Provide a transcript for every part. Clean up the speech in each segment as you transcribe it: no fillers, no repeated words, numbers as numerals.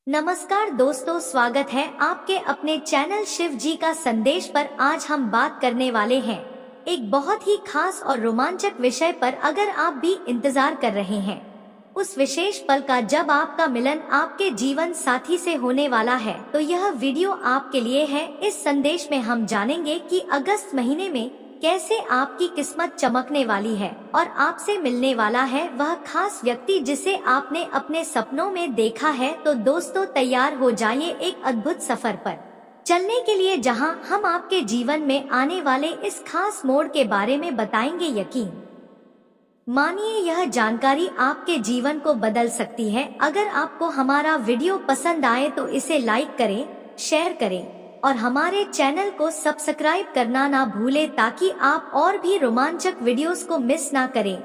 नमस्कार दोस्तों, स्वागत है आपके अपने चैनल शिव जी का संदेश पर। आज हम बात करने वाले हैं एक बहुत ही खास और रोमांचक विषय पर। अगर आप भी इंतजार कर रहे हैं उस विशेष पल का जब आपका मिलन आपके जीवन साथी से होने वाला है, तो यह वीडियो आपके लिए है। इस संदेश में हम जानेंगे कि अगस्त महीने में कैसे आपकी किस्मत चमकने वाली है और आपसे मिलने वाला है वह खास व्यक्ति जिसे आपने अपने सपनों में देखा है। तो दोस्तों, तैयार हो जाइए एक अद्भुत सफर पर चलने के लिए, जहां हम आपके जीवन में आने वाले इस खास मोड़ के बारे में बताएंगे। यकीन मानिए, यह जानकारी आपके जीवन को बदल सकती है। अगर आपको हमारा वीडियो पसंद आए तो इसे लाइक करें, शेयर करें और हमारे चैनल को सब्सक्राइब करना ना भूलें, ताकि आप और भी रोमांचक वीडियोस को मिस ना करें।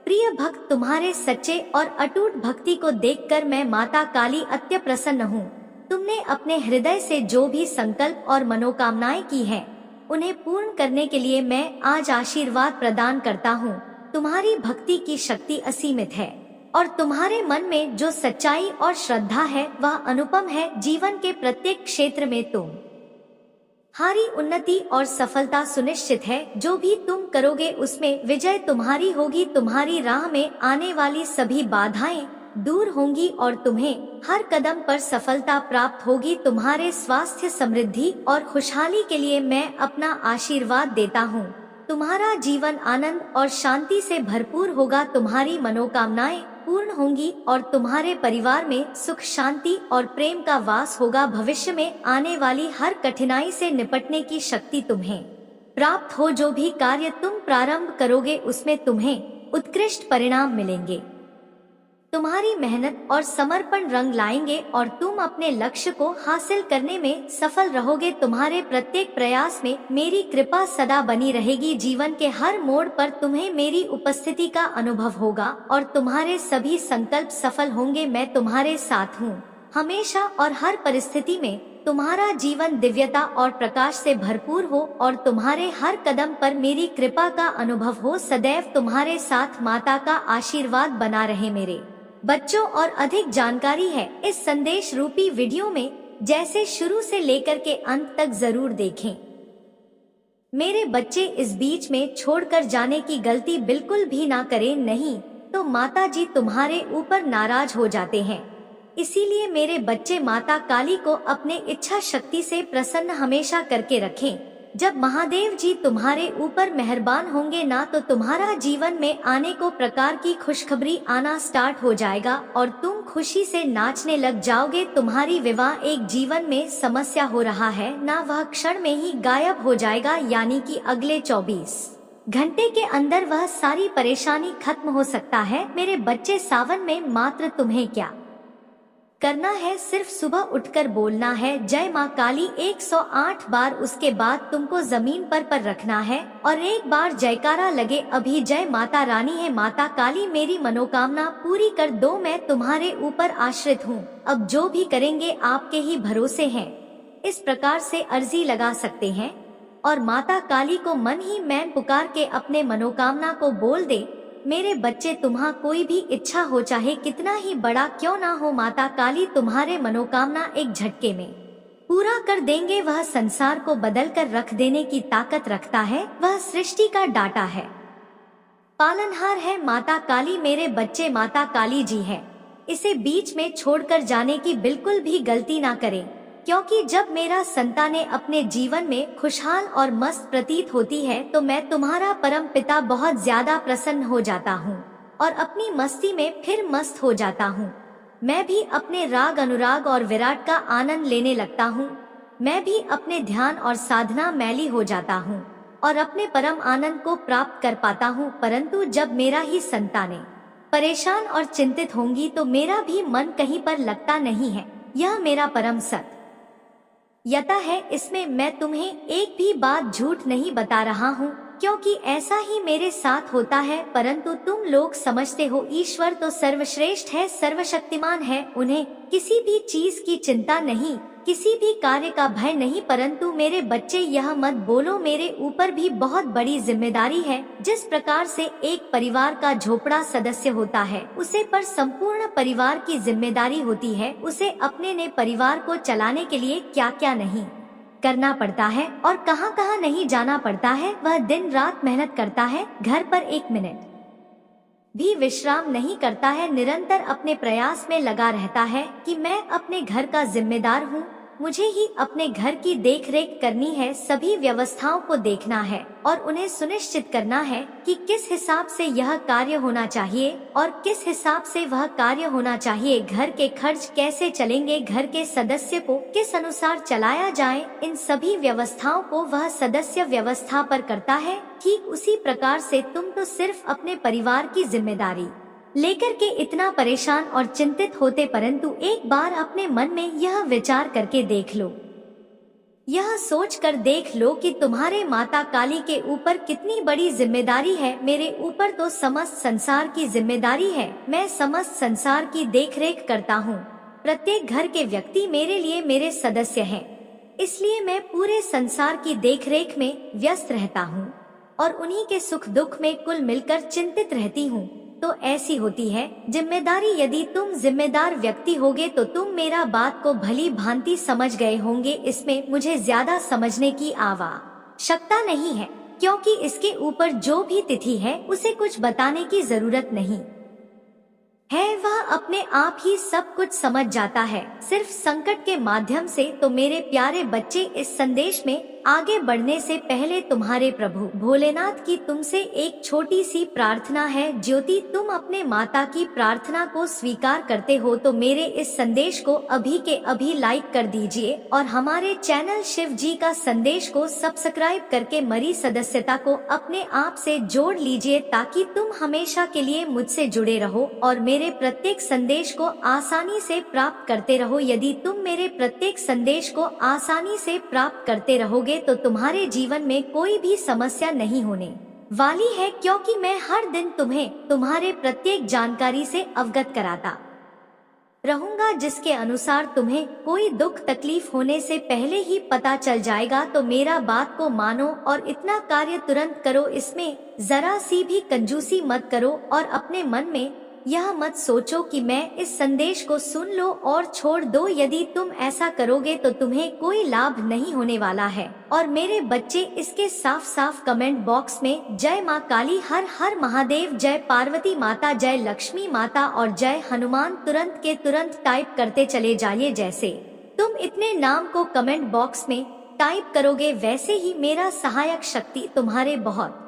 प्रिय भक्त, तुम्हारे सच्चे और अटूट भक्ति को देखकर मैं माता काली अत्य प्रसन्न हूँ। तुमने अपने हृदय से जो भी संकल्प और मनोकामनाएं की हैं, उन्हें पूर्ण करने के लिए मैं आज आशीर्वाद प्रदान करता हूँ। तुम्हारी भक्ति की शक्ति असीमित है और तुम्हारे मन में जो सच्चाई और श्रद्धा है वह अनुपम है। जीवन के प्रत्येक क्षेत्र में तुम्हारी उन्नति और सफलता सुनिश्चित है। जो भी तुम करोगे उसमें विजय तुम्हारी होगी। तुम्हारी राह में आने वाली सभी बाधाएं दूर होंगी और तुम्हें हर कदम पर सफलता प्राप्त होगी। तुम्हारे स्वास्थ्य, समृद्धि और खुशहाली के लिए मैं अपना आशीर्वाद देता हूँ। तुम्हारा जीवन आनंद और शांति से भरपूर होगा। तुम्हारी मनोकामनाएं पूर्ण होंगी और तुम्हारे परिवार में सुख, शांति और प्रेम का वास होगा। भविष्य में आने वाली हर कठिनाई से निपटने की शक्ति तुम्हें प्राप्त हो। जो भी कार्य तुम प्रारंभ करोगे उसमें तुम्हें उत्कृष्ट परिणाम मिलेंगे। तुम्हारी मेहनत और समर्पण रंग लाएंगे और तुम अपने लक्ष्य को हासिल करने में सफल रहोगे। तुम्हारे प्रत्येक प्रयास में मेरी कृपा सदा बनी रहेगी। जीवन के हर मोड़ पर तुम्हें मेरी उपस्थिति का अनुभव होगा और तुम्हारे सभी संकल्प सफल होंगे। मैं तुम्हारे साथ हूँ हमेशा और हर परिस्थिति में। तुम्हारा जीवन दिव्यता और प्रकाश से भरपूर हो और तुम्हारे हर कदम पर मेरी कृपा का अनुभव हो। सदैव तुम्हारे साथ माता का आशीर्वाद बना रहे मेरे बच्चों। और अधिक जानकारी है इस संदेश रूपी वीडियो में, जैसे शुरू से लेकर के अंत तक जरूर देखें। मेरे बच्चे, इस बीच में छोड़कर जाने की गलती बिल्कुल भी ना करें, नहीं तो माता जी तुम्हारे ऊपर नाराज हो जाते हैं। इसीलिए मेरे बच्चे माता काली को अपने इच्छा शक्ति से प्रसन्न हमेशा करके रखें। जब महादेव जी तुम्हारे ऊपर मेहरबान होंगे ना, तो तुम्हारा जीवन में आने को प्रकार की खुशखबरी आना स्टार्ट हो जाएगा और तुम खुशी से नाचने लग जाओगे। तुम्हारी विवाह एक जीवन में समस्या हो रहा है ना, वह क्षण में ही गायब हो जाएगा। यानी कि अगले 24 घंटे के अंदर वह सारी परेशानी खत्म हो सकता है। मेरे बच्चे, सावन में मात्र तुम्हें क्या करना है, सिर्फ सुबह उठकर बोलना है जय माँ काली 108 बार। उसके बाद तुमको जमीन पर रखना है और एक बार जयकारा लगे अभी जय माता रानी है। माता काली मेरी मनोकामना पूरी कर दो, मैं तुम्हारे ऊपर आश्रित हूँ। अब जो भी करेंगे आपके ही भरोसे हैं। इस प्रकार से अर्जी लगा सकते हैं और माता काली को मन ही मन पुकार के अपने मनोकामना को बोल दे। मेरे बच्चे, तुम्हारा कोई भी इच्छा हो, चाहे कितना ही बड़ा क्यों ना हो, माता काली तुम्हारे मनोकामना एक झटके में पूरा कर देंगे। वह संसार को बदल कर रख देने की ताकत रखता है। वह सृष्टि का डाटा है, पालनहार है। माता काली मेरे बच्चे, माता काली जी है। इसे बीच में छोड़कर जाने की बिल्कुल भी गलती ना करें, क्योंकि जब मेरा संतानें अपने जीवन में खुशहाल और मस्त प्रतीत होती है तो मैं तुम्हारा परम पिता बहुत ज्यादा प्रसन्न हो जाता हूँ और अपनी मस्ती में फिर मस्त हो जाता हूँ। मैं भी अपने राग, अनुराग और विराट का आनंद लेने लगता हूँ। मैं भी अपने ध्यान और साधना मैली हो जाता हूँ और अपने परम आनंद को प्राप्त कर पाता हूँ। परंतु जब मेरा ही संतानें परेशान और चिंतित होंगी तो मेरा भी मन कहीं पर लगता नहीं है। यह मेरा परम सत्य यता है, इसमें मैं तुम्हें एक भी बात झूठ नहीं बता रहा हूँ। क्योंकि ऐसा ही मेरे साथ होता है। परंतु तुम लोग समझते हो ईश्वर तो सर्वश्रेष्ठ है, सर्वशक्तिमान है, उन्हें किसी भी चीज की चिंता नहीं, किसी भी कार्य का भय नहीं। परंतु मेरे बच्चे यह मत बोलो, मेरे ऊपर भी बहुत बड़ी जिम्मेदारी है। जिस प्रकार से एक परिवार का झोपड़ा सदस्य होता है, उसे पर संपूर्ण परिवार की जिम्मेदारी होती है। उसे अपने ने परिवार को चलाने के लिए क्या क्या नहीं करना पड़ता है और कहां कहां नहीं जाना पड़ता है। वह दिन रात मेहनत करता है, घर पर एक मिनट भी विश्राम नहीं करता है, निरंतर अपने प्रयास में लगा रहता है कि मैं अपने घर का जिम्मेदार हूँ, मुझे ही अपने घर की देखरेख करनी है, सभी व्यवस्थाओं को देखना है और उन्हें सुनिश्चित करना है कि किस हिसाब से यह कार्य होना चाहिए और किस हिसाब से वह कार्य होना चाहिए। घर के खर्च कैसे चलेंगे, घर के सदस्य को किस अनुसार चलाया जाए, इन सभी व्यवस्थाओं को वह सदस्य व्यवस्था पर करता है। ठीक उसी प्रकार से तुम तो सिर्फ अपने परिवार की जिम्मेदारी लेकर के इतना परेशान और चिंतित होते, परंतु एक बार अपने मन में यह विचार करके देख लो, यह सोच कर देख लो कि तुम्हारे माता काली के ऊपर कितनी बड़ी जिम्मेदारी है। मेरे ऊपर तो समस्त संसार की जिम्मेदारी है, मैं समस्त संसार की देखरेख करता हूँ। प्रत्येक घर के व्यक्ति मेरे लिए मेरे सदस्य हैं, इसलिए मैं पूरे संसार की देखरेख में व्यस्त रहता हूँ और उन्हीं के सुख दुख में कुल मिलकर चिंतित रहती हूँ। तो ऐसी होती है जिम्मेदारी। यदि तुम जिम्मेदार व्यक्ति होगे तो तुम मेरा बात को भली भांति समझ गए होंगे। इसमें मुझे ज्यादा समझने की आवश्यकता नहीं है, क्योंकि इसके ऊपर जो भी तिथि है उसे कुछ बताने की जरूरत नहीं है, वह अपने आप ही सब कुछ समझ जाता है, सिर्फ संकट के माध्यम से। तो मेरे प्यारे बच्चे, इस संदेश में आगे बढ़ने से पहले तुम्हारे प्रभु भोलेनाथ की तुमसे एक छोटी सी प्रार्थना है। ज्योति, तुम अपने माता की प्रार्थना को स्वीकार करते हो तो मेरे इस संदेश को अभी के अभी लाइक कर दीजिए और हमारे चैनल शिव जी का संदेश को सब्सक्राइब करके मरी सदस्यता को अपने आप से जोड़ लीजिए, ताकि तुम हमेशा के लिए मुझसे जुड़े रहो और मेरे प्रत्येक संदेश को आसानी से प्राप्त करते रहो। यदि तुम मेरे प्रत्येक संदेश को आसानी से प्राप्त करते रहोगे तो तुम्हारे जीवन में कोई भी समस्या नहीं होने वाली है, क्योंकि मैं हर दिन तुम्हें तुम्हारे प्रत्येक जानकारी से अवगत कराता रहूंगा, जिसके अनुसार तुम्हें कोई दुख तकलीफ होने से पहले ही पता चल जाएगा। तो मेरा बात को मानो और इतना कार्य तुरंत करो, इसमें जरा सी भी कंजूसी मत करो और अपने मन में यह मत सोचो कि मैं इस संदेश को सुन लो और छोड़ दो। यदि तुम ऐसा करोगे तो तुम्हें कोई लाभ नहीं होने वाला है। और मेरे बच्चे, इसके साफ साफ कमेंट बॉक्स में जय माँ काली, हर हर महादेव, जय पार्वती माता, जय लक्ष्मी माता और जय हनुमान तुरंत के तुरंत टाइप करते चले जाइए। जैसे तुम इतने नाम को कमेंट बॉक्स में टाइप करोगे, वैसे ही मेरा सहायक शक्ति तुम्हारे बहुत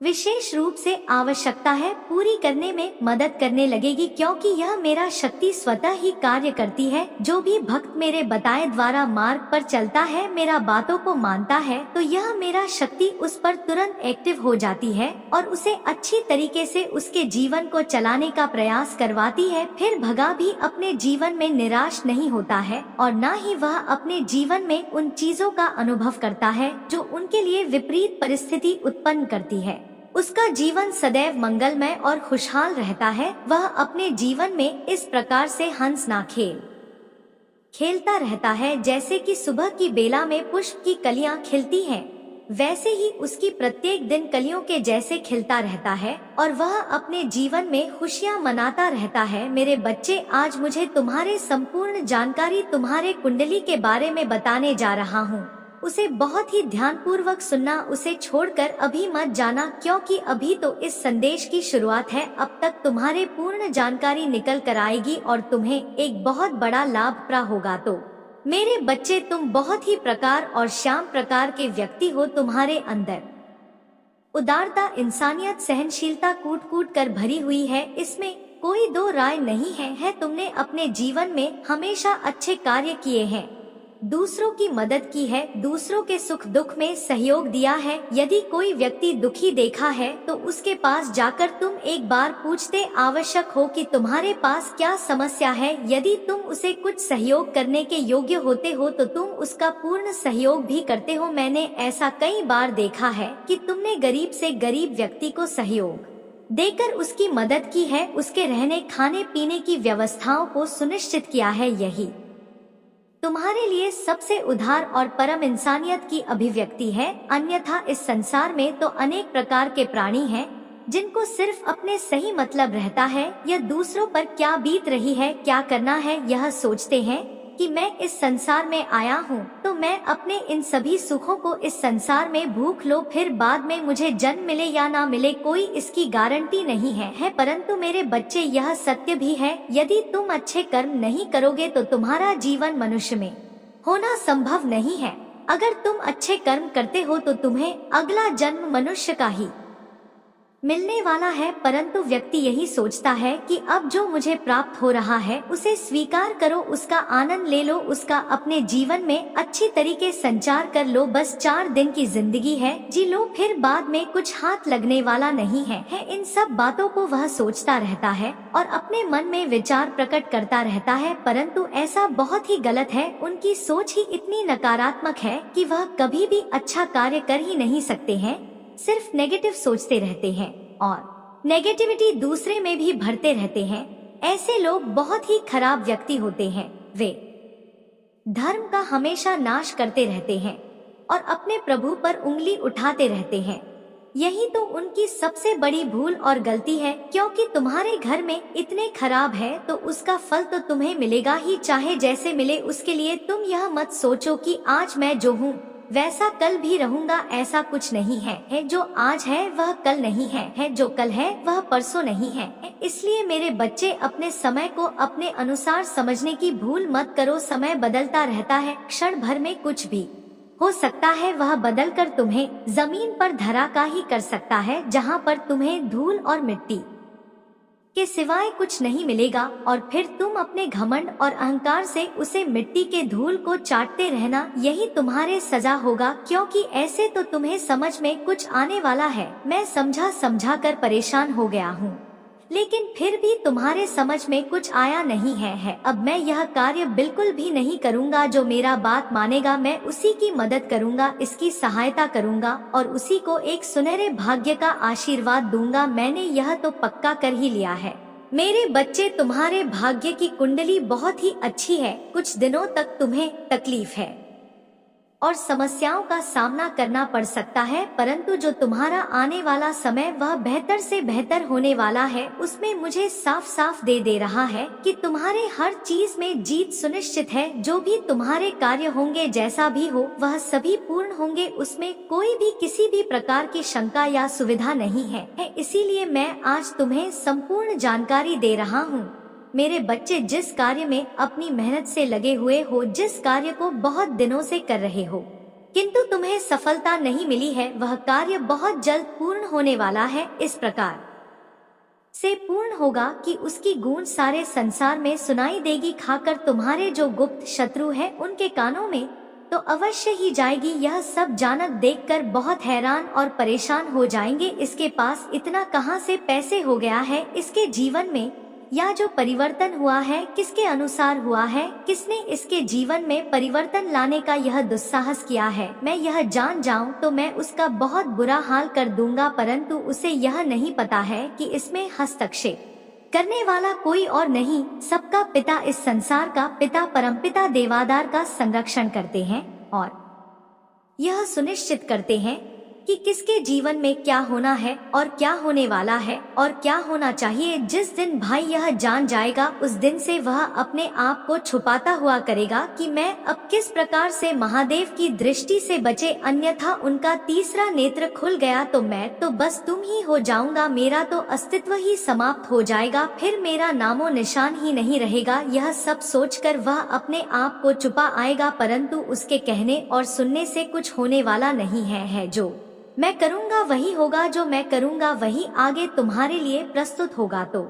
विशेष रूप से आवश्यकता है पूरी करने में मदद करने लगेगी, क्योंकि यह मेरा शक्ति स्वतः ही कार्य करती है। जो भी भक्त मेरे बताए द्वारा मार्ग पर चलता है, मेरा बातों को मानता है, तो यह मेरा शक्ति उस पर तुरंत एक्टिव हो जाती है और उसे अच्छी तरीके से उसके जीवन को चलाने का प्रयास करवाती है। फिर भगा भी अपने जीवन में निराश नहीं होता है और न ही वह अपने जीवन में उन चीजों का अनुभव करता है जो उनके लिए विपरीत परिस्थिति उत्पन्न करती है। उसका जीवन सदैव मंगलमय और खुशहाल रहता है। वह अपने जीवन में इस प्रकार से हंस ना खेलता रहता है, जैसे कि सुबह की बेला में पुष्प की कलियां खिलती हैं, वैसे ही उसकी प्रत्येक दिन कलियों के जैसे खिलता रहता है और वह अपने जीवन में खुशियां मनाता रहता है। मेरे बच्चे, आज मुझे तुम्हारे संपूर्ण जानकारी तुम्हारे कुंडली के बारे में बताने जा रहा हूँ। उसे बहुत ही ध्यानपूर्वक सुनना, उसे छोड़कर अभी मत जाना, क्योंकि अभी तो इस संदेश की शुरुआत है। अब तक तुम्हारे पूर्ण जानकारी निकल कर आएगी और तुम्हें एक बहुत बड़ा लाभ प्राप्त होगा। तो मेरे बच्चे, तुम बहुत ही प्रकार और श्याम प्रकार के व्यक्ति हो। तुम्हारे अंदर उदारता, इंसानियत, सहनशीलता कूट कूट कर भरी हुई है, इसमें कोई दो राय नहीं है। तुमने अपने जीवन में हमेशा अच्छे कार्य किए हैं, दूसरों की मदद की है, दूसरों के सुख दुख में सहयोग दिया है। यदि कोई व्यक्ति दुखी देखा है तो उसके पास जाकर तुम एक बार पूछते आवश्यक हो कि तुम्हारे पास क्या समस्या है। यदि तुम उसे कुछ सहयोग करने के योग्य होते हो तो तुम उसका पूर्ण सहयोग भी करते हो। मैंने ऐसा कई बार देखा है कि तुमने गरीब से गरीब व्यक्ति को सहयोग देकर उसकी मदद की है, उसके रहने खाने पीने की व्यवस्थाओं को सुनिश्चित किया है। यही तुम्हारे लिए सबसे उदार और परम इंसानियत की अभिव्यक्ति है। अन्यथा इस संसार में तो अनेक प्रकार के प्राणी हैं जिनको सिर्फ अपने सही मतलब रहता है या दूसरों पर क्या बीत रही है, क्या करना है, यह सोचते हैं कि मैं इस संसार में आया हूँ तो मैं अपने इन सभी सुखों को इस संसार में भूख लो, फिर बाद में मुझे जन्म मिले या ना मिले कोई इसकी गारंटी नहीं है। परंतु मेरे बच्चे यह सत्य भी है, यदि तुम अच्छे कर्म नहीं करोगे तो तुम्हारा जीवन मनुष्य में होना संभव नहीं है। अगर तुम अच्छे कर्म करते हो तो तुम्हें अगला जन्म मनुष्य का ही मिलने वाला है। परंतु व्यक्ति यही सोचता है कि अब जो मुझे प्राप्त हो रहा है उसे स्वीकार करो, उसका आनंद ले लो, उसका अपने जीवन में अच्छी तरीके संचार कर लो। बस 4 दिन की जिंदगी है, जी लो, फिर बाद में कुछ हाथ लगने वाला नहीं है। इन सब बातों को वह सोचता रहता है और अपने मन में विचार प्रकट करता रहता है, परंतु ऐसा बहुत ही गलत है। उनकी सोच ही इतनी नकारात्मक है कि वह कभी भी अच्छा कार्य कर ही नहीं सकते हैं, सिर्फ नेगेटिव सोचते रहते हैं और नेगेटिविटी दूसरे में भी भरते रहते हैं। ऐसे लोग बहुत ही खराब व्यक्ति होते हैं। वे धर्म का हमेशा नाश करते रहते हैं और अपने प्रभु पर उंगली उठाते रहते हैं। यही तो उनकी सबसे बड़ी भूल और गलती है, क्योंकि तुम्हारे घर में इतने खराब है तो उसका फल तो तुम्हें मिलेगा ही, चाहे जैसे मिले। उसके लिए तुम यह मत सोचो कि आज मैं जो हूँ वैसा कल भी रहूंगा, ऐसा कुछ नहीं है। जो आज है वह कल नहीं है, जो कल है वह परसों नहीं है। इसलिए मेरे बच्चे अपने समय को अपने अनुसार समझने की भूल मत करो। समय बदलता रहता है, क्षण भर में कुछ भी हो सकता है। वह बदल कर तुम्हें जमीन पर धरा का ही कर सकता है, जहाँ पर तुम्हें धूल और मिट्टी के सिवाय कुछ नहीं मिलेगा और फिर तुम अपने घमंड और अहंकार से उसे मिट्टी के धूल को चाटते रहना, यही तुम्हारे सजा होगा, क्योंकि ऐसे तो तुम्हें समझ में कुछ आने वाला है। मैं समझा कर परेशान हो गया हूँ, लेकिन फिर भी तुम्हारे समझ में कुछ आया नहीं है। अब मैं यह कार्य बिल्कुल भी नहीं करूँगा। जो मेरा बात मानेगा मैं उसी की मदद करूँगा, इसकी सहायता करूँगा और उसी को एक सुनहरे भाग्य का आशीर्वाद दूंगा। मैंने यह तो पक्का कर ही लिया है। मेरे बच्चे, तुम्हारे भाग्य की कुंडली बहुत ही अच्छी है। कुछ दिनों तक तुम्हें तकलीफ है और समस्याओं का सामना करना पड़ सकता है, परंतु जो तुम्हारा आने वाला समय वह बेहतर से बेहतर होने वाला है। उसमें मुझे साफ साफ दे रहा है कि तुम्हारे हर चीज में जीत सुनिश्चित है। जो भी तुम्हारे कार्य होंगे, जैसा भी हो, वह सभी पूर्ण होंगे, उसमें कोई भी किसी भी प्रकार की शंका या सुविधा नहीं है। इसीलिए मैं आज तुम्हें संपूर्ण जानकारी दे रहा हूँ। मेरे बच्चे, जिस कार्य में अपनी मेहनत से लगे हुए हो, जिस कार्य को बहुत दिनों से कर रहे हो किंतु तुम्हें सफलता नहीं मिली है, वह कार्य बहुत जल्द पूर्ण होने वाला है। इस प्रकार से पूर्ण होगा कि उसकी गूंज सारे संसार में सुनाई देगी। खाकर तुम्हारे जो गुप्त शत्रु हैं उनके कानों में तो अवश्य ही जाएगी। यह सब जानक देखकर बहुत हैरान और परेशान हो जाएंगे। इसके पास इतना कहाँ से पैसे हो गया है, इसके जीवन में या जो परिवर्तन हुआ है किसके अनुसार हुआ है, किसने इसके जीवन में परिवर्तन लाने का यह दुस्साहस किया है। मैं यह जान जाऊं तो मैं उसका बहुत बुरा हाल कर दूंगा, परंतु उसे यह नहीं पता है कि इसमें हस्तक्षेप करने वाला कोई और नहीं, सबका पिता, इस संसार का पिता, परमपिता देवादार का संरक्षण करते हैं और यह सुनिश्चित करते हैं कि किसके जीवन में क्या होना है और क्या होने वाला है और क्या होना चाहिए। जिस दिन भाई यह जान जाएगा उस दिन से वह अपने आप को छुपाता हुआ करेगा कि मैं अब किस प्रकार से महादेव की दृष्टि से बचे, अन्यथा उनका तीसरा नेत्र खुल गया तो मैं तो बस तुम ही हो जाऊंगा, मेरा तो अस्तित्व ही समाप्त हो जाएगा, फिर मेरा नामो निशान ही नहीं रहेगा। यह सब सोचकर वह अपने आप को छुपा आएगा, परंतु उसके कहने और सुनने से कुछ होने वाला नहीं है। जो मैं करूँगा वही होगा, जो मैं करूँगा वही आगे तुम्हारे लिए प्रस्तुत होगा। तो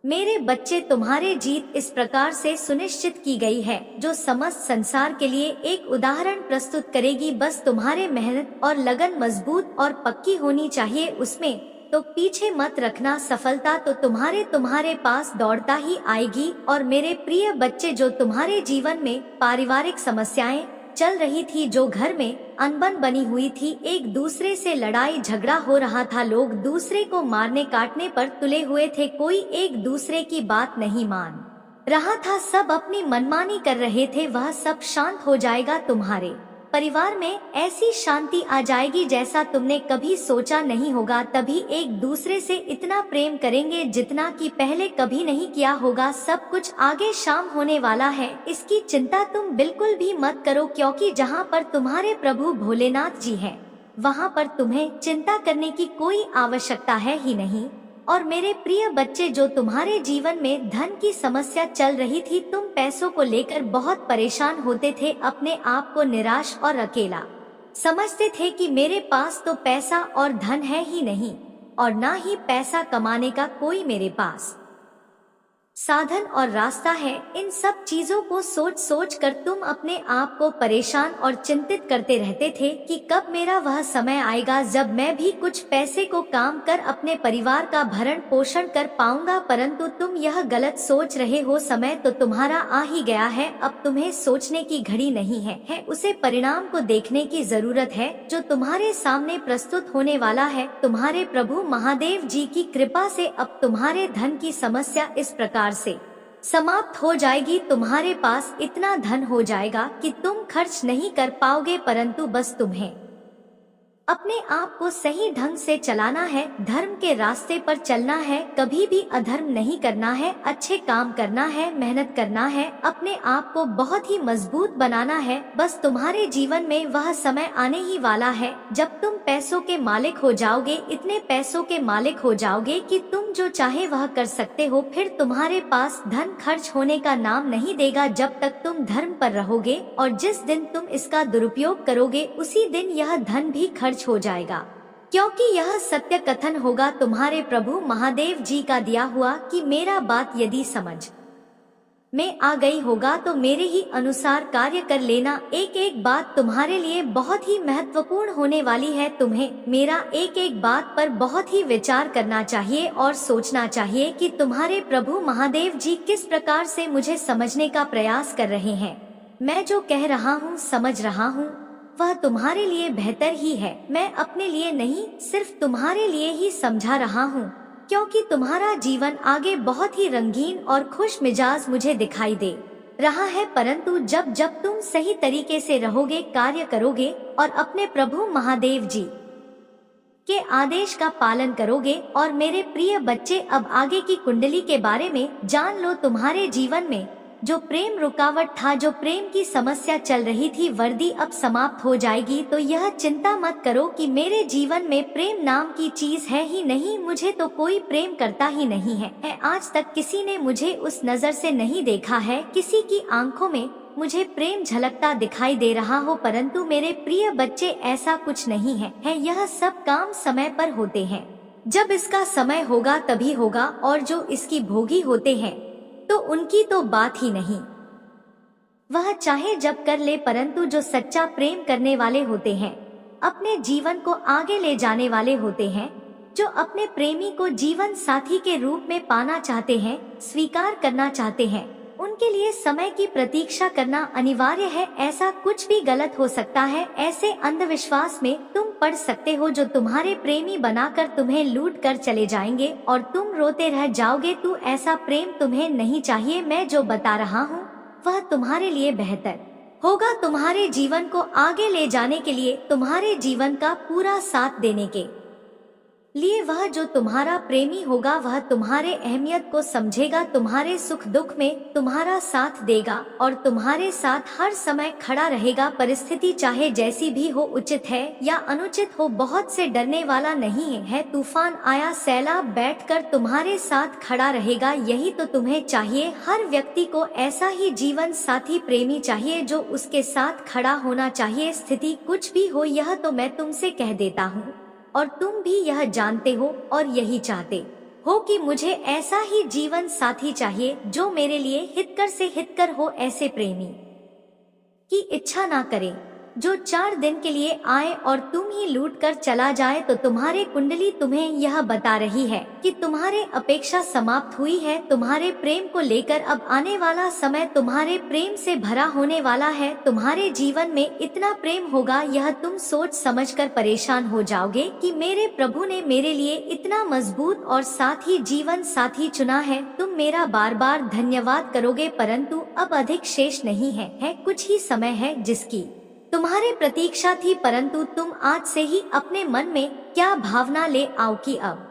मेरे बच्चे, तुम्हारे जीत इस प्रकार से सुनिश्चित की गई है जो समस्त संसार के लिए एक उदाहरण प्रस्तुत करेगी। बस तुम्हारे मेहनत और लगन मजबूत और पक्की होनी चाहिए उसमें, तो पीछे मत रखना। सफलता तो तुम्हारे पास दौड़ता ही आएगी। और मेरे प्रिय बच्चे, जो तुम्हारे जीवन में पारिवारिक समस्याएं चल रही थी, जो घर में अनबन बनी हुई थी, एक दूसरे से लड़ाई झगड़ा हो रहा था, लोग दूसरे को मारने काटने पर तुले हुए थे, कोई एक दूसरे की बात नहीं मान रहा था, सब अपनी मनमानी कर रहे थे, वह सब शांत हो जाएगा। तुम्हारे परिवार में ऐसी शांति आ जाएगी जैसा तुमने कभी सोचा नहीं होगा। तभी एक दूसरे से इतना प्रेम करेंगे जितना कि पहले कभी नहीं किया होगा। सब कुछ आगे शाम होने वाला है, इसकी चिंता तुम बिल्कुल भी मत करो, क्योंकि जहाँ पर तुम्हारे प्रभु भोलेनाथ जी हैं, वहाँ पर तुम्हें चिंता करने की कोई आवश्यकता है ही नहीं। और मेरे प्रिय बच्चे, जो तुम्हारे जीवन में धन की समस्या चल रही थी, तुम पैसों को लेकर बहुत परेशान होते थे, अपने आप को निराश और अकेला समझते थे कि मेरे पास तो पैसा और धन है ही नहीं, और ना ही पैसा कमाने का कोई मेरे पास साधन और रास्ता है। इन सब चीजों को सोच सोच कर तुम अपने आप को परेशान और चिंतित करते रहते थे कि कब मेरा वह समय आएगा जब मैं भी कुछ पैसे को काम कर अपने परिवार का भरण पोषण कर पाऊंगा। परंतु तुम यह गलत सोच रहे हो, समय तो तुम्हारा आ ही गया है, अब तुम्हें सोचने की घड़ी नहीं है, उसे परिणाम को देखने की जरूरत है जो तुम्हारे सामने प्रस्तुत होने वाला है। तुम्हारे प्रभु महादेव जी की कृपा से अब तुम्हारे धन की समस्या इस प्रकार से समाप्त हो जाएगी। तुम्हारे पास इतना धन हो जाएगा कि तुम खर्च नहीं कर पाओगे, परंतु बस तुम्हें अपने आप को सही ढंग से चलाना है, धर्म के रास्ते पर चलना है, कभी भी अधर्म नहीं करना है, अच्छे काम करना है, मेहनत करना है, अपने आप को बहुत ही मजबूत बनाना है। बस तुम्हारे जीवन में वह समय आने ही वाला है जब तुम पैसों के मालिक हो जाओगे, इतने पैसों के मालिक हो जाओगे कि तुम जो चाहे वह कर सकते हो। फिर तुम्हारे पास धन खर्च होने का नाम नहीं देगा जब तक तुम धर्म पर रहोगे, और जिस दिन तुम इसका दुरुपयोग करोगे उसी दिन यह धन भी खर्च हो जाएगा, क्योंकि यह सत्य कथन होगा तुम्हारे प्रभु महादेव जी का दिया हुआ कि मेरा बात यदि समझ में आ गई होगा तो मेरे ही अनुसार कार्य कर लेना। एक एक बात तुम्हारे लिए बहुत ही महत्वपूर्ण होने वाली है, तुम्हें मेरा एक एक बात पर बहुत ही विचार करना चाहिए और सोचना चाहिए कि तुम्हारे प्रभु महादेव जी किस प्रकार से मुझे समझने का प्रयास कर रहे हैं। मैं जो कह रहा हूँ, समझ रहा हूँ, वह तुम्हारे लिए बेहतर ही है। मैं अपने लिए नहीं, सिर्फ तुम्हारे लिए ही समझा रहा हूँ, क्योंकि तुम्हारा जीवन आगे बहुत ही रंगीन और खुश मिजाज मुझे दिखाई दे रहा है। परंतु जब जब तुम सही तरीके से रहोगे, कार्य करोगे और अपने प्रभु महादेव जी के आदेश का पालन करोगे। और मेरे प्रिय बच्चे, अब आगे की कुंडली के बारे में जान लो। तुम्हारे जीवन में जो प्रेम रुकावट था, जो प्रेम की समस्या चल रही थी, वर्दी अब समाप्त हो जाएगी। तो यह चिंता मत करो कि मेरे जीवन में प्रेम नाम की चीज है ही नहीं, मुझे तो कोई प्रेम करता ही नहीं है। आज तक किसी ने मुझे उस नजर से नहीं देखा है, किसी की आंखों में मुझे प्रेम झलकता दिखाई दे रहा हो। परंतु मेरे प्रिय बच्चे, ऐसा कुछ नहीं है, यह सब काम समय पर होते हैं। जब इसका समय होगा तभी होगा, और जो इसकी भोगी होते हैं तो उनकी तो बात ही नहीं, वह चाहे जब कर ले। परंतु जो सच्चा प्रेम करने वाले होते हैं, अपने जीवन को आगे ले जाने वाले होते हैं, जो अपने प्रेमी को जीवन साथी के रूप में पाना चाहते हैं, स्वीकार करना चाहते हैं, उनके लिए समय की प्रतीक्षा करना अनिवार्य है। ऐसा कुछ भी गलत हो सकता है, ऐसे अंधविश्वास में तुम पड़ सकते हो जो तुम्हारे प्रेमी बनाकर तुम्हें लूट कर चले जाएंगे और तुम रोते रह जाओगे। तू ऐसा प्रेम तुम्हें नहीं चाहिए। मैं जो बता रहा हूँ वह तुम्हारे लिए बेहतर होगा, तुम्हारे जीवन को आगे ले जाने के लिए, तुम्हारे जीवन का पूरा साथ देने के लिए। वह जो तुम्हारा प्रेमी होगा वह तुम्हारे अहमियत को समझेगा, तुम्हारे सुख दुख में तुम्हारा साथ देगा और तुम्हारे साथ हर समय खड़ा रहेगा। परिस्थिति चाहे जैसी भी हो, उचित है या अनुचित हो, बहुत से डरने वाला नहीं है। तूफान आया, सैलाब बैठकर तुम्हारे साथ खड़ा रहेगा। यही तो तुम्हें चाहिए। हर व्यक्ति को ऐसा ही जीवन साथी प्रेमी चाहिए जो उसके साथ खड़ा होना चाहिए। स्थिति कुछ भी हो, यह तो मैं तुमसे कह देता हूँ और तुम भी यह जानते हो और यही चाहते हो कि मुझे ऐसा ही जीवन साथी चाहिए जो मेरे लिए हितकर से हितकर हो, ऐसे प्रेमी की इच्छा ना करे जो 4 दिन के लिए आए और तुम ही लूट कर चला जाए। तो तुम्हारे कुंडली तुम्हें यह बता रही है कि तुम्हारे अपेक्षा समाप्त हुई है। तुम्हारे प्रेम को लेकर अब आने वाला समय तुम्हारे प्रेम से भरा होने वाला है। तुम्हारे जीवन में इतना प्रेम होगा, यह तुम सोच समझकर परेशान हो जाओगे कि मेरे प्रभु ने मेरे लिए इतना मजबूत और साथ ही जीवन साथी चुना है। तुम मेरा बार बार धन्यवाद करोगे, परंतु अब अधिक शेष नहीं है कुछ ही समय है जिसकी तुम्हारे प्रतीक्षा थी, परंतु तुम आज से ही अपने मन में क्या भावना ले आओ कि अब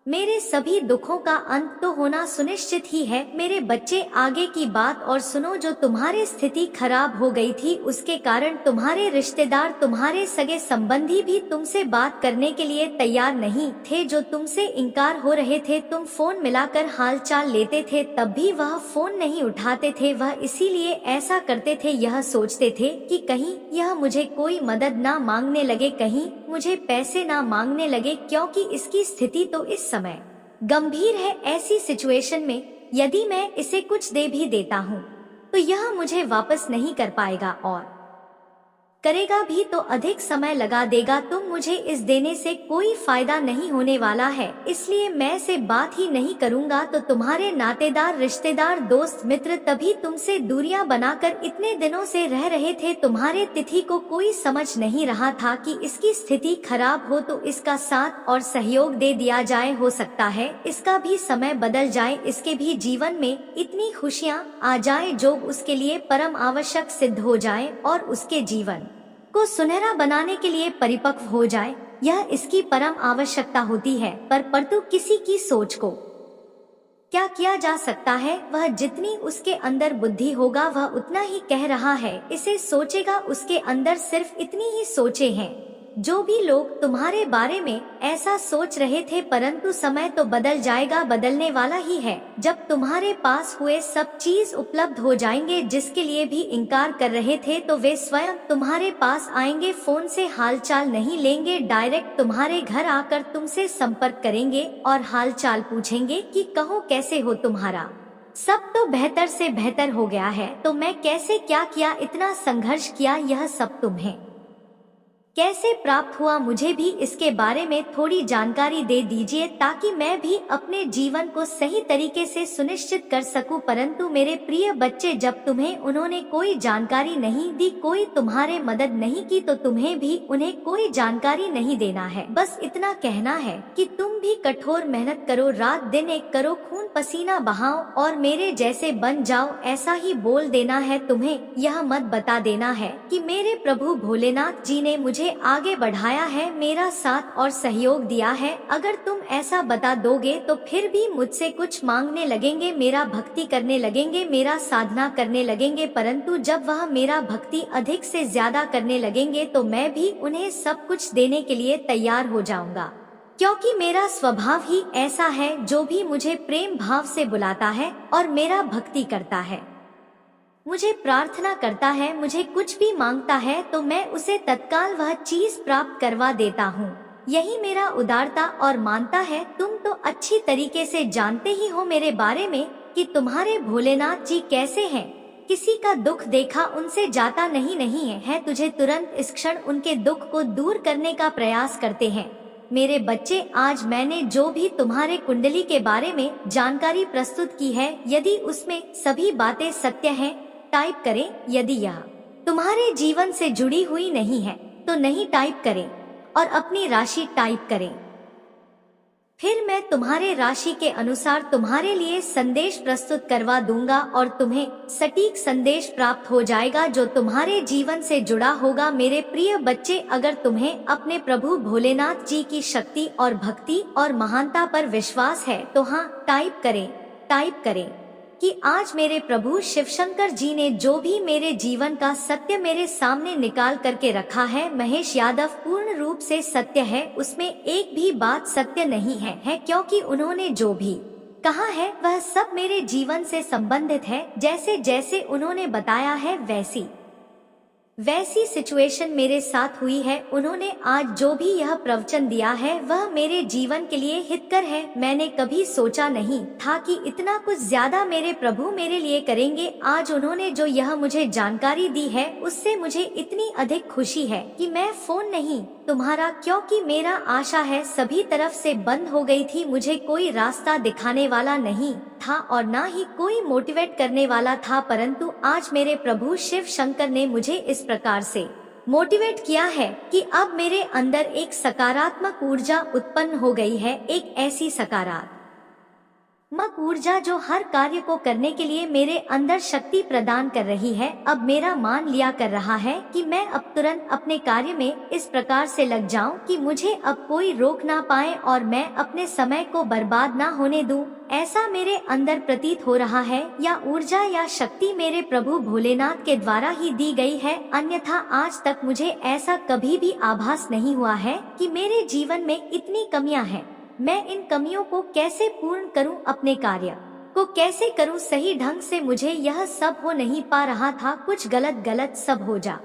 मेरे सभी दुखों का अंत तो होना सुनिश्चित ही है। मेरे बच्चे, आगे की बात और सुनो। जो तुम्हारी स्थिति खराब हो गई थी उसके कारण तुम्हारे रिश्तेदार, तुम्हारे सगे संबंधी भी तुमसे बात करने के लिए तैयार नहीं थे। जो तुमसे इनकार हो रहे थे, तुम फोन मिलाकर हालचाल लेते थे तब भी वह फोन नहीं उठाते थे। वह इसीलिए ऐसा करते थे, यह सोचते थे कि कहीं यह मुझे कोई मदद ना मांगने लगे, कहीं मुझे पैसे ना मांगने लगे, क्योंकि इसकी स्थिति तो इस समय गंभीर है। ऐसी सिचुएशन में यदि मैं इसे कुछ दे भी देता हूँ तो यह मुझे वापस नहीं कर पाएगा, और करेगा भी तो अधिक समय लगा देगा। तुम मुझे इस देने से कोई फायदा नहीं होने वाला है, इसलिए मैं से बात ही नहीं करूंगा। तो तुम्हारे नातेदार, रिश्तेदार, दोस्त, मित्र तभी तुमसे दूरियां बनाकर इतने दिनों से रह रहे थे। तुम्हारे तिथि को कोई समझ नहीं रहा था कि इसकी स्थिति खराब हो तो इसका साथ और सहयोग दे दिया जाए। हो सकता है इसका भी समय बदल जाए, इसके भी जीवन में इतनी खुशियाँ आ जाए जो उसके लिए परम आवश्यक सिद्ध हो जाए और उसके जीवन को सुनहरा बनाने के लिए परिपक्व हो जाए। यह इसकी परम आवश्यकता होती है। परंतु किसी की सोच को क्या किया जा सकता है, वह जितनी उसके अंदर बुद्धि होगा वह उतना ही कह रहा है। इसे सोचेगा, उसके अंदर सिर्फ इतनी ही सोचे हैं। जो भी लोग तुम्हारे बारे में ऐसा सोच रहे थे, परंतु समय तो बदल जाएगा, बदलने वाला ही है। जब तुम्हारे पास हुए सब चीज उपलब्ध हो जाएंगे, जिसके लिए भी इनकार कर रहे थे, तो वे स्वयं तुम्हारे पास आएंगे। फोन से हालचाल नहीं लेंगे, डायरेक्ट तुम्हारे घर आकर तुमसे संपर्क करेंगे और हालचाल पूछेंगे कि कहो कैसे हो, तुम्हारा सब तो बेहतर से बेहतर हो गया है, तो मैं कैसे क्या किया, इतना संघर्ष किया, यह सब तुम्हें कैसे प्राप्त हुआ, मुझे भी इसके बारे में थोड़ी जानकारी दे दीजिए ताकि मैं भी अपने जीवन को सही तरीके से सुनिश्चित कर सकूं। परंतु मेरे प्रिय बच्चे, जब तुम्हें उन्होंने कोई जानकारी नहीं दी, कोई तुम्हारे मदद नहीं की, तो तुम्हें भी उन्हें कोई जानकारी नहीं देना है। बस इतना कहना है कि तुम भी कठोर मेहनत करो, रात दिन एक करो, खून पसीना बहाओ और मेरे जैसे बन जाओ, ऐसा ही बोल देना है। तुम्हें यह मत बता देना है कि मेरे प्रभु भोलेनाथ जी ने मुझे आगे बढ़ाया है, मेरा साथ और सहयोग दिया है। अगर तुम ऐसा बता दोगे तो फिर भी मुझसे कुछ मांगने लगेंगे, मेरा भक्ति करने लगेंगे, मेरा साधना करने लगेंगे। परंतु जब वह मेरा भक्ति अधिक से ज्यादा करने लगेंगे तो मैं भी उन्हें सब कुछ देने के लिए तैयार हो जाऊंगा, क्योंकि मेरा स्वभाव ही ऐसा है। जो भी मुझे प्रेम भाव से बुलाता है और मेरा भक्ति करता है, मुझे प्रार्थना करता है, मुझे कुछ भी मांगता है, तो मैं उसे तत्काल वह चीज प्राप्त करवा देता हूँ। यही मेरा उदारता और मानता है। तुम तो अच्छी तरीके से जानते ही हो मेरे बारे में कि तुम्हारे भोलेनाथ जी कैसे हैं। किसी का दुख देखा उनसे जाता नहीं है। तुझे तुरंत इस क्षण उनके दुख को दूर करने का प्रयास करते हैं। मेरे बच्चे, आज मैंने जो भी तुम्हारे कुंडली के बारे में जानकारी प्रस्तुत की है, यदि उसमें सभी बातें सत्य हैं, टाइप करें। यदि यह तुम्हारे जीवन से जुड़ी हुई नहीं है तो नहीं टाइप करें और अपनी राशि टाइप करें। फिर मैं तुम्हारे राशि के अनुसार तुम्हारे लिए संदेश प्रस्तुत करवा दूंगा और तुम्हें सटीक संदेश प्राप्त हो जाएगा जो तुम्हारे जीवन से जुड़ा होगा। मेरे प्रिय बच्चे, अगर तुम्हें अपने प्रभु भोलेनाथ जी की शक्ति और भक्ति और महानता पर विश्वास है तो हाँ टाइप करें कि आज मेरे प्रभु शिव शंकर जी ने जो भी मेरे जीवन का सत्य मेरे सामने निकाल करके रखा है, महेश यादव पूर्ण रूप से सत्य है, उसमें एक भी बात सत्य नहीं है, क्योंकि उन्होंने जो भी कहा है वह सब मेरे जीवन से संबंधित है। जैसे जैसे उन्होंने बताया है वैसी वैसी सिचुएशन मेरे साथ हुई है। उन्होंने आज जो भी यह प्रवचन दिया है वह मेरे जीवन के लिए हितकर है। मैंने कभी सोचा नहीं था कि इतना कुछ ज्यादा मेरे प्रभु मेरे लिए करेंगे। आज उन्होंने जो यह मुझे जानकारी दी है उससे मुझे इतनी अधिक खुशी है कि मैं फोन नहीं तुम्हारा, क्योंकि मेरा आशा है सभी तरफ से बंद हो गई थी। मुझे कोई रास्ता दिखाने वाला नहीं था और ना ही कोई मोटिवेट करने वाला था, परंतु आज मेरे प्रभु शिव शंकर ने मुझे इस प्रकार से मोटिवेट किया है कि अब मेरे अंदर एक सकारात्मक ऊर्जा उत्पन्न हो गई है। एक ऐसी सकारात्मक ऊर्जा जो हर कार्य को करने के लिए मेरे अंदर शक्ति प्रदान कर रही है। अब मेरा मान लिया कर रहा है कि मैं अब तुरंत अपने कार्य में इस प्रकार से लग जाऊं कि मुझे अब कोई रोक ना पाए और मैं अपने समय को बर्बाद ना होने दूं। ऐसा मेरे अंदर प्रतीत हो रहा है। या ऊर्जा या शक्ति मेरे प्रभु भोलेनाथ के द्वारा ही दी गई है, अन्यथा आज तक मुझे ऐसा कभी भी आभास नहीं हुआ है कि मेरे जीवन में इतनी कमियां हैं। मैं इन कमियों को कैसे पूर्ण करूं, अपने कार्य को कैसे करूं सही ढंग से, मुझे यह सब हो नहीं पा रहा था। कुछ गलत सब हो जा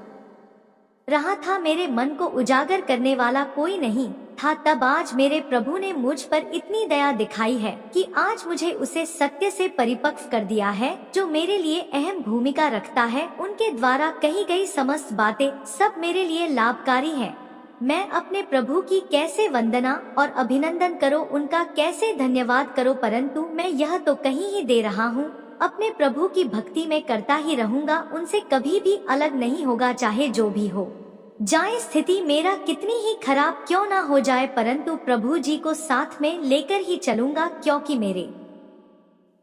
रहा था। मेरे मन को उजागर करने वाला कोई नहीं था। तब आज मेरे प्रभु ने मुझ पर इतनी दया दिखाई है कि आज मुझे उसे सत्य से परिपक्व कर दिया है जो मेरे लिए अहम भूमिका रखता है। उनके द्वारा कही गई समस्त बातें सब मेरे लिए लाभकारी है। मैं अपने प्रभु की कैसे वंदना और अभिनंदन करो, उनका कैसे धन्यवाद करो, परंतु मैं यह तो कहीं ही दे रहा हूँ। अपने प्रभु की भक्ति में करता ही रहूंगा, उनसे कभी भी अलग नहीं होगा, चाहे जो भी हो जाए स्थिति मेरा कितनी ही खराब क्यों ना हो जाए, परंतु प्रभु जी को साथ में लेकर ही चलूंगा, क्योंकि मेरे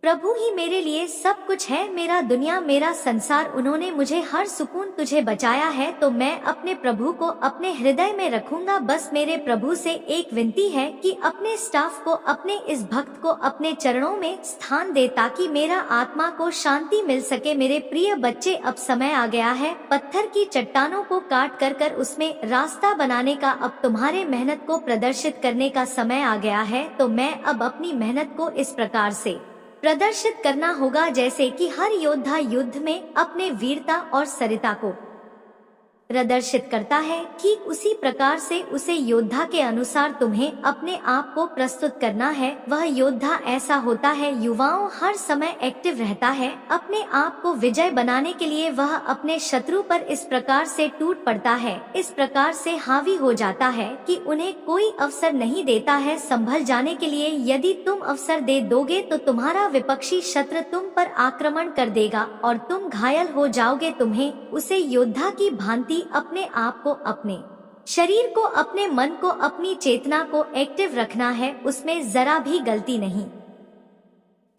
प्रभु ही मेरे लिए सब कुछ है। मेरा दुनिया, मेरा संसार, उन्होंने मुझे हर सुकून तुझे बचाया है, तो मैं अपने प्रभु को अपने हृदय में रखूंगा। बस मेरे प्रभु से एक विनती है कि अपने स्टाफ को, अपने इस भक्त को अपने चरणों में स्थान दे ताकि मेरा आत्मा को शांति मिल सके। मेरे प्रिय बच्चे, अब समय आ गया है पत्थर की चट्टानों को काट कर उसमें रास्ता बनाने का। अब तुम्हारे मेहनत को प्रदर्शित करने का समय आ गया है, तो मैं अब अपनी मेहनत को इस प्रकार से प्रदर्शित करना होगा जैसे कि हर योद्धा युद्ध में अपने वीरता और सरिता को प्रदर्शित करता है। ठीक उसी प्रकार से उसे योद्धा के अनुसार तुम्हें अपने आप को प्रस्तुत करना है। वह योद्धा ऐसा होता है, युवाओं हर समय एक्टिव रहता है। अपने आप को विजय बनाने के लिए वह अपने शत्रु पर इस प्रकार से टूट पड़ता है, इस प्रकार से हावी हो जाता है कि उन्हें कोई अवसर नहीं देता है संभल जाने के लिए। यदि तुम अवसर दे दोगे तो तुम्हारा विपक्षी शत्रु तुम पर आक्रमण कर देगा और तुम घायल हो जाओगे। तुम्हें उसे योद्धा की भांति अपने आप को, अपने शरीर को, अपने मन को, अपनी चेतना को एक्टिव रखना है, उसमें जरा भी गलती नहीं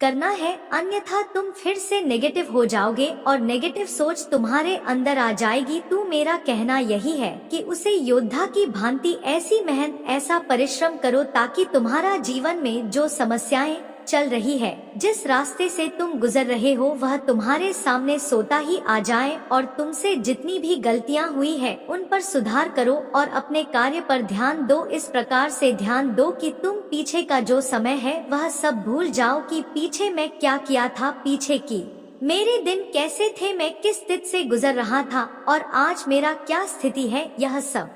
करना है, अन्यथा तुम फिर से नेगेटिव हो जाओगे और नेगेटिव सोच तुम्हारे अंदर आ जाएगी। तू मेरा कहना यही है कि उसे योद्धा की भांति ऐसी मेहनत, ऐसा परिश्रम करो ताकि तुम्हारा जीवन में जो समस्याएं चल रही है, जिस रास्ते से तुम गुजर रहे हो, वह तुम्हारे सामने सोता ही आ जाए और तुमसे जितनी भी गलतियां हुई है उन पर सुधार करो और अपने कार्य पर ध्यान दो। इस प्रकार से ध्यान दो कि तुम पीछे का जो समय है वह सब भूल जाओ कि पीछे मैं क्या किया था, पीछे की मेरे दिन कैसे थे, मैं किस स्थिति से गुजर रहा था और आज मेरा क्या स्थिति है, यह सब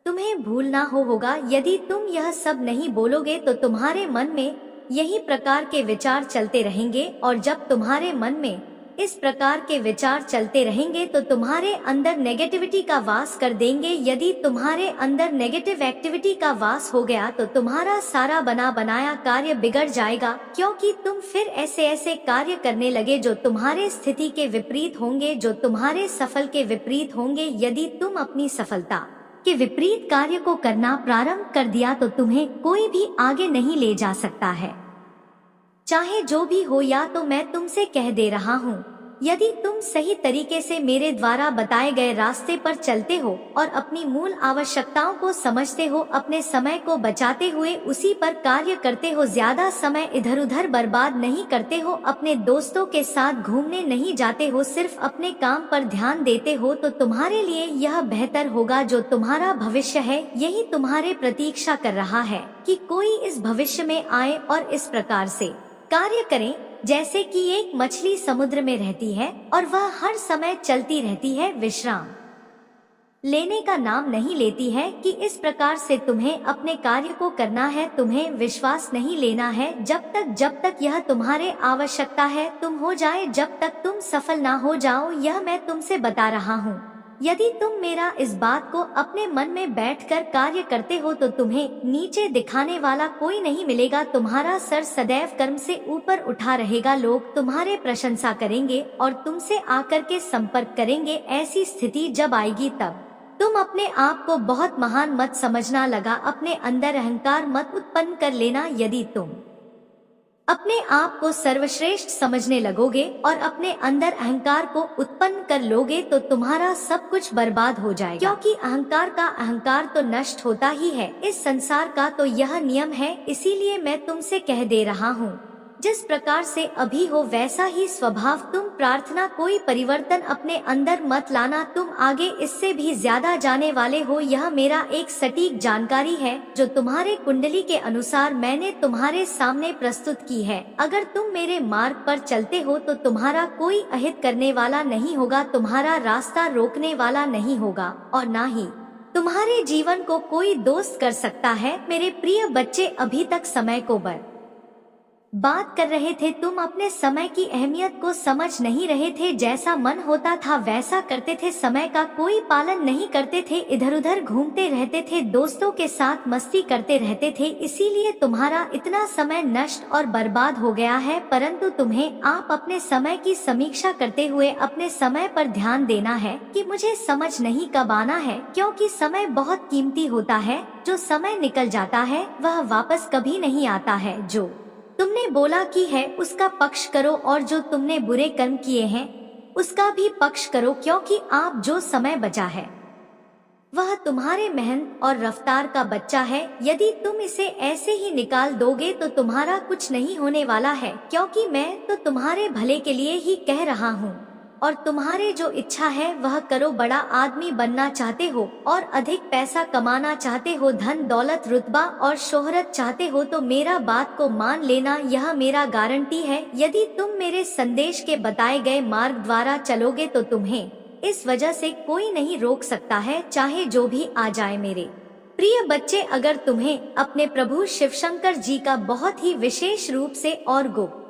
तुम्हें भूलना होगा। यदि तुम यह सब नहीं बोलोगे तो तुम्हारे मन में यही प्रकार के विचार चलते रहेंगे और जब तुम्हारे मन में इस प्रकार के विचार चलते रहेंगे तो तुम्हारे अंदर नेगेटिविटी का वास कर देंगे। यदि तुम्हारे अंदर नेगेटिव एक्टिविटी का वास हो गया तो तुम्हारा सारा बना बनाया कार्य बिगड़ जाएगा, क्योंकि तुम फिर ऐसे ऐसे कार्य करने लगे जो तुम्हारे स्थिति के विपरीत होंगे, जो तुम्हारे सफल के विपरीत होंगे। यदि तुम अपनी सफलता के विपरीत कार्य को करना प्रारंभ कर दिया तो तुम्हें कोई भी आगे नहीं ले जा सकता है, चाहे जो भी हो। या तो मैं तुमसे कह दे रहा हूँ, यदि तुम सही तरीके से मेरे द्वारा बताए गए रास्ते पर चलते हो और अपनी मूल आवश्यकताओं को समझते हो, अपने समय को बचाते हुए उसी पर कार्य करते हो, ज्यादा समय इधर उधर बर्बाद नहीं करते हो, अपने दोस्तों के साथ घूमने नहीं जाते हो, सिर्फ अपने काम पर ध्यान देते हो, तो तुम्हारे लिए यह बेहतर होगा। जो तुम्हारा भविष्य है यही तुम्हारे प्रतीक्षा कर रहा है कि कोई इस भविष्य में आए और इस प्रकार से कार्य करें। जैसे कि एक मछली समुद्र में रहती है और वह हर समय चलती रहती है, विश्राम लेने का नाम नहीं लेती है, कि इस प्रकार से तुम्हें अपने कार्य को करना है। तुम्हें विश्वास नहीं लेना है जब तक यह तुम्हारे आवश्यकता है तुम हो जाए, जब तक तुम सफल ना हो जाओ। यह मैं तुमसे बता रहा हूँ। यदि तुम मेरा इस बात को अपने मन में बैठकर कार्य करते हो तो तुम्हें नीचे दिखाने वाला कोई नहीं मिलेगा। तुम्हारा सर सदैव कर्म से ऊपर उठा रहेगा। लोग तुम्हारे प्रशंसा करेंगे और तुमसे आकर के संपर्क करेंगे। ऐसी स्थिति जब आएगी तब तुम अपने आप को बहुत महान मत समझना लगा। अपने अंदर अहंकार मत उत्पन्न कर लेना। यदि तुम अपने आप को सर्वश्रेष्ठ समझने लगोगे और अपने अंदर अहंकार को उत्पन्न कर लोगे तो तुम्हारा सब कुछ बर्बाद हो जाएगा, क्योंकि अहंकार तो नष्ट होता ही है। इस संसार का तो यह नियम है। इसीलिए मैं तुमसे कह दे रहा हूँ, जिस प्रकार से अभी हो वैसा ही स्वभाव तुम प्रार्थना, कोई परिवर्तन अपने अंदर मत लाना। तुम आगे इससे भी ज्यादा जाने वाले हो। यह मेरा एक सटीक जानकारी है जो तुम्हारे कुंडली के अनुसार मैंने तुम्हारे सामने प्रस्तुत की है। अगर तुम मेरे मार्ग पर चलते हो तो तुम्हारा कोई अहित करने वाला नहीं होगा, तुम्हारा रास्ता रोकने वाला नहीं होगा और ना ही तुम्हारे जीवन को कोई दोस्त कर सकता है। मेरे प्रिय बच्चे, अभी तक समय को बात कर रहे थे। तुम अपने समय की अहमियत को समझ नहीं रहे थे। जैसा मन होता था वैसा करते थे, समय का कोई पालन नहीं करते थे, इधर उधर घूमते रहते थे, दोस्तों के साथ मस्ती करते रहते थे। इसीलिए तुम्हारा इतना समय नष्ट और बर्बाद हो गया है। परंतु तुम्हें आप अपने समय की समीक्षा करते हुए अपने समय पर ध्यान देना है कि मुझे समझ नहीं कब आना है, क्योंकि समय बहुत कीमती होता है। जो समय निकल जाता है वह वापस कभी नहीं आता है। जो तुमने बोला कि है उसका पक्ष करो और जो तुमने बुरे कर्म किए हैं उसका भी पक्ष करो, क्योंकि आप जो समय बचा है वह तुम्हारे मेहनत और रफ्तार का बच्चा है। यदि तुम इसे ऐसे ही निकाल दोगे तो तुम्हारा कुछ नहीं होने वाला है, क्योंकि मैं तो तुम्हारे भले के लिए ही कह रहा हूँ। और तुम्हारे जो इच्छा है वह करो। बड़ा आदमी बनना चाहते हो और अधिक पैसा कमाना चाहते हो, धन दौलत रुतबा और शोहरत चाहते हो तो मेरा बात को मान लेना, यह मेरा गारंटी है। यदि तुम मेरे संदेश के बताए गए मार्ग द्वारा चलोगे तो तुम्हें इस वजह से कोई नहीं रोक सकता है, चाहे जो भी आ जाए। मेरे प्रिय बच्चे, अगर तुम्हें अपने प्रभु शिव शंकर जी का बहुत ही विशेष रूप से और गुप्त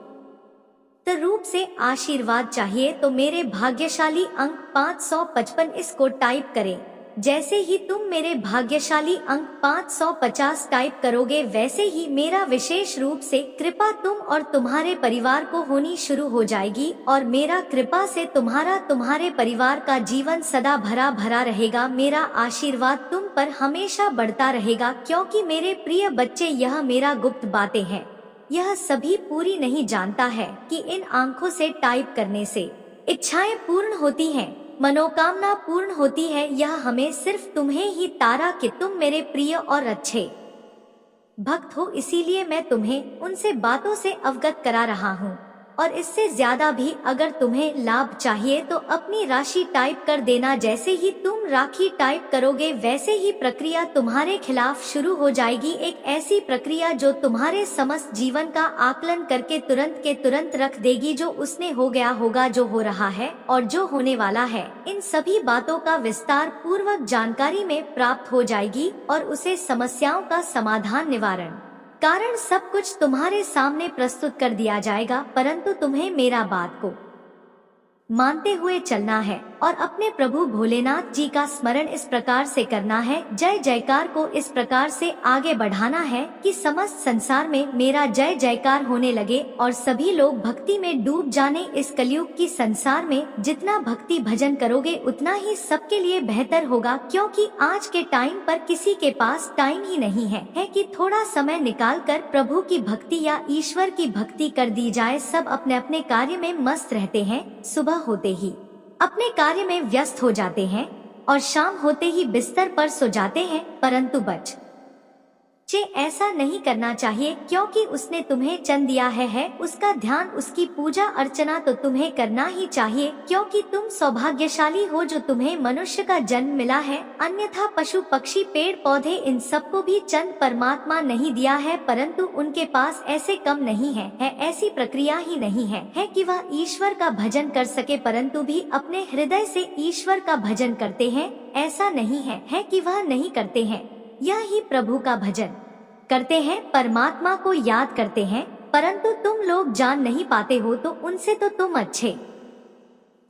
रूप से आशीर्वाद चाहिए तो मेरे भाग्यशाली अंक 555 इसको टाइप करें। जैसे ही तुम मेरे भाग्यशाली अंक 550 टाइप करोगे वैसे ही मेरा विशेष रूप से कृपा तुम और तुम्हारे परिवार को होनी शुरू हो जाएगी और मेरा कृपा से तुम्हारे परिवार का जीवन सदा भरा भरा रहेगा। मेरा आशीर्वाद तुम पर हमेशा बढ़ता रहेगा, क्योंकि मेरे प्रिय बच्चे यह मेरा गुप्त बातें हैं। यह सभी पूरी नहीं जानता है कि इन आंखों से टाइप करने से इच्छाएं पूर्ण होती हैं, मनोकामना पूर्ण होती है। यह हमें सिर्फ तुम्हें ही तारा कि तुम मेरे प्रिय और अच्छे भक्त हो, इसीलिए मैं तुम्हें उनसे बातों से अवगत करा रहा हूँ। और इससे ज्यादा भी अगर तुम्हें लाभ चाहिए तो अपनी राशि टाइप कर देना। जैसे ही तुम राखी टाइप करोगे वैसे ही प्रक्रिया तुम्हारे खिलाफ शुरू हो जाएगी, एक ऐसी प्रक्रिया जो तुम्हारे समस्त जीवन का आकलन करके तुरंत के तुरंत रख देगी। जो उसने हो गया होगा, जो हो रहा है और जो होने वाला है, इन सभी बातों का विस्तार पूर्वक जानकारी में प्राप्त हो जाएगी और उसे समस्याओं का समाधान, निवारण, कारण सब कुछ तुम्हारे सामने प्रस्तुत कर दिया जाएगा। परंतु तुम्हें मेरा बात को मानते हुए चलना है और अपने प्रभु भोलेनाथ जी का स्मरण इस प्रकार से करना है, जय जयकार को इस प्रकार से आगे बढ़ाना है कि समस्त संसार में मेरा जय जयकार होने लगे और सभी लोग भक्ति में डूब जाने। इस कलयुग की संसार में जितना भक्ति भजन करोगे उतना ही सबके लिए बेहतर होगा, क्योंकि आज के टाइम पर किसी के पास टाइम ही नहीं है कि थोड़ा समय निकाल कर प्रभु की भक्ति या ईश्वर की भक्ति कर दी जाए। सब अपने अपने कार्य में मस्त रहते हैं, सुबह होते ही अपने कार्य में व्यस्त हो जाते हैं और शाम होते ही बिस्तर पर सो जाते हैं। परंतु ऐसा नहीं करना चाहिए, क्योंकि उसने तुम्हें जन्म दिया है। उसका ध्यान, उसकी पूजा अर्चना तो तुम्हें करना ही चाहिए, क्योंकि तुम सौभाग्यशाली हो जो तुम्हें मनुष्य का जन्म मिला है। अन्यथा पशु पक्षी पेड़ पौधे इन सबको भी चंद परमात्मा नहीं दिया है, परंतु उनके पास ऐसे कम नहीं है, ऐसी प्रक्रिया ही नहीं है कि वह ईश्वर का भजन कर सके, परंतु भी अपने हृदय से ईश्वर का भजन करते हैं। ऐसा नहीं है कि वह नहीं करते हैं, यह ही प्रभु का भजन करते हैं, परमात्मा को याद करते हैं, परंतु तुम लोग जान नहीं पाते हो, तो उनसे तो तुम अच्छे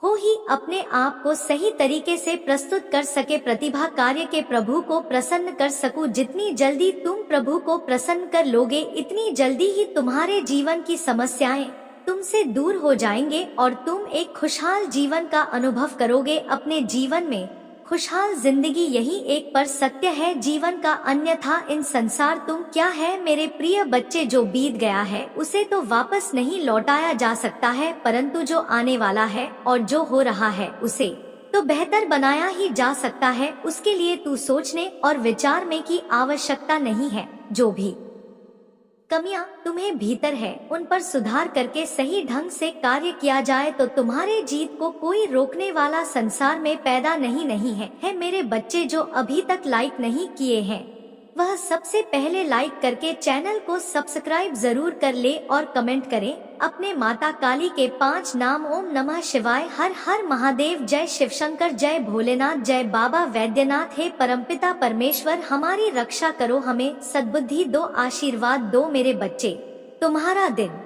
हो ही अपने आप को सही तरीके से प्रस्तुत कर सके, प्रतिभा कार्य के प्रभु को प्रसन्न कर सकूं। जितनी जल्दी तुम प्रभु को प्रसन्न कर लोगे, इतनी जल्दी ही तुम्हारे जीवन की समस्याएं तुमसे दूर हो जाएंगे और तुम एक खुशहाल जीवन का अनुभव करोगे अपने जीवन में। खुशहाल जिंदगी यही एक पर सत्य है जीवन का, अन्यथा इन संसार तुम क्या है मेरे प्रिय बच्चे। जो बीत गया है उसे तो वापस नहीं लौटाया जा सकता है, परंतु जो आने वाला है और जो हो रहा है उसे तो बेहतर बनाया ही जा सकता है। उसके लिए तू सोचने और विचार में की आवश्यकता नहीं है। जो भी कमियां तुम्हें भीतर है उन पर सुधार करके सही ढंग से कार्य किया जाए तो तुम्हारे जीत को कोई रोकने वाला संसार में पैदा नहीं है। मेरे बच्चे जो अभी तक लाइक नहीं किए हैं वह सबसे पहले लाइक करके चैनल को सब्सक्राइब जरूर कर ले और कमेंट करें अपने माता काली के 5 नाम। ओम नमः शिवाय, हर हर महादेव, जय शिव शंकर, जय भोलेनाथ, जय बाबा वैद्यनाथ। हे परमपिता परमेश्वर, हमारी रक्षा करो, हमें सद्बुद्धि दो, आशीर्वाद दो मेरे बच्चे। तुम्हारा दिन